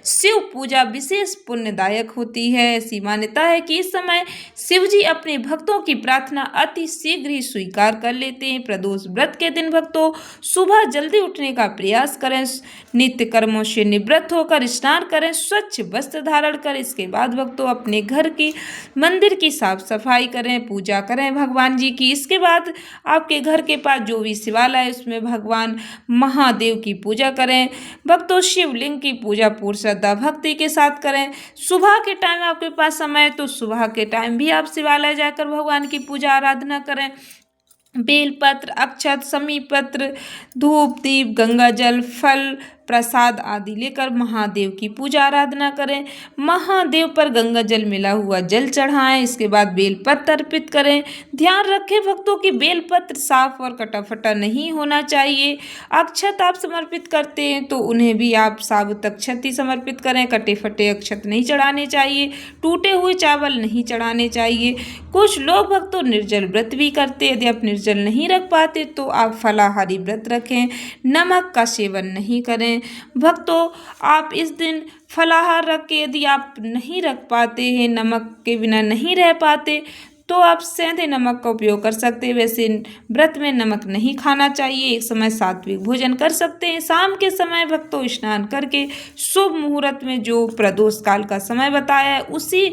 शिव पूजा विशेष पुण्यदायक होती है। ऐसी मान्यता है कि इस समय शिव जी अपने भक्तों की प्रार्थना अति शीघ्र ही स्वीकार कर लेते हैं। प्रदोष व्रत के दिन भक्तों सुबह जल्दी उठने का प्रयास करें, नित्य कर्मों से निवृत्त होकर स्नान करें, स्वच्छ वस्त्र धारण करें। इसके बाद भक्तों अपने घर की मंदिर की साफ सफाई करें, पूजा करें भगवान जी की। इसके बाद आपके घर के पास जो भी शिवालय है उसमें भगवान महादेव की पूजा करें। भक्तों शिवलिंग की पूजा पूर्ण श्रद्धा भक्ति के साथ करें। सुबह के टाइम आपके पास समय है तो सुबह के टाइम भी आप शिवालय जाकर भगवान की पूजा आराधना करें। बेलपत्र, अक्षत, समीपत्र, धूप दीप, गंगा जल, फल प्रसाद आदि लेकर महादेव की पूजा आराधना करें। महादेव पर गंगा जल मिला हुआ जल चढ़ाएं। इसके बाद बेलपत्र अर्पित करें। ध्यान रखें भक्तों की बेलपत्र साफ और कटा फटा नहीं होना चाहिए। अक्षत आप समर्पित करते हैं तो उन्हें भी आप साबुत अक्षत ही समर्पित करें, कटे फटे अक्षत नहीं चढ़ाने चाहिए, टूटे हुए चावल नहीं चढ़ाने चाहिए। कुछ लोग भक्तों निर्जल व्रत भी करते हैं। यदि आप निर्जल नहीं रख पाते तो आप फलाहारी व्रत रखें, नमक का सेवन नहीं करें। भक्तों आप इस दिन फलाहार रख के यदि आप नहीं रख पाते हैं, नमक के बिना नहीं रह पाते, तो आप सेंधे नमक का उपयोग कर सकते हैं। वैसे व्रत में नमक नहीं खाना चाहिए। एक समय सात्विक भोजन कर सकते हैं। शाम के समय भक्तों स्नान करके शुभ मुहूर्त में जो प्रदोष काल का समय बताया है उसी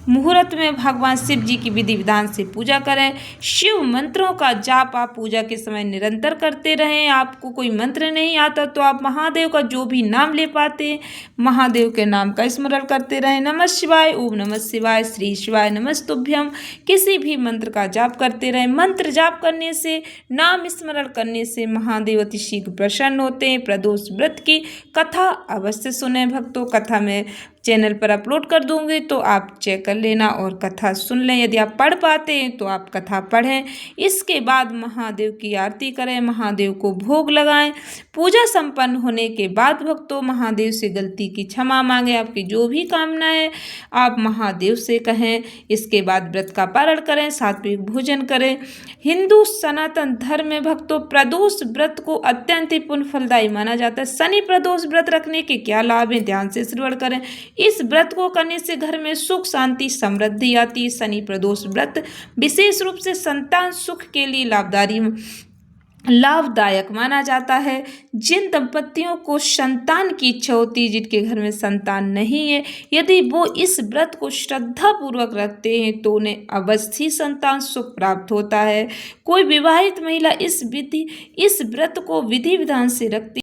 मुहूर्त में भगवान शिव जी की विधि विधान से पूजा करें। शिव मंत्रों का जाप आप पूजा के समय निरंतर करते रहें। आपको कोई मंत्र नहीं आता तो आप महादेव का जो भी नाम ले पाते महादेव के नाम का स्मरण करते रहें। नमः शिवाय, ओम नमः शिवाय, श्री शिवाय नमस्तुभ्यम, किसी भी मंत्र का जाप करते रहें। मंत्र जाप करने से, नाम स्मरण करने से महादेव अति शीघ्र प्रसन्न होते हैं। प्रदोष व्रत की कथा अवश्य सुने भक्तों। कथा में चैनल पर अपलोड कर दूंगी तो आप चेक कर लेना और कथा सुन लें। यदि आप पढ़ पाते हैं तो आप कथा पढ़ें। इसके बाद महादेव की आरती करें, महादेव को भोग लगाएं। पूजा संपन्न होने के बाद भक्तों महादेव से गलती की क्षमा मांगे। आपकी जो भी कामना है आप महादेव से कहें। इसके बाद व्रत का पारण करें, सात्विक भोजन करें। हिंदू सनातन धर्म में भक्तों प्रदोष व्रत को अत्यंत ही पुण्य फलदायी माना जाता है। शनि प्रदोष व्रत रखने के क्या लाभ हैं, ध्यान से श्रवण करें। इस व्रत को करने से घर में सुख शांति समृद्धि आती है। शनि प्रदोष व्रत विशेष रूप से संतान सुख के लिए लाभदायक माना जाता है। जिन दंपतियों को संतान की इच्छा होती है, जिनके घर में संतान नहीं है, यदि वो इस व्रत को श्रद्धा पूर्वक रखते हैं तो उन्हें अवश्य ही संतान सुख प्राप्त होता है। कोई विवाहित महिला इस व्रत को विधि विधान से रखती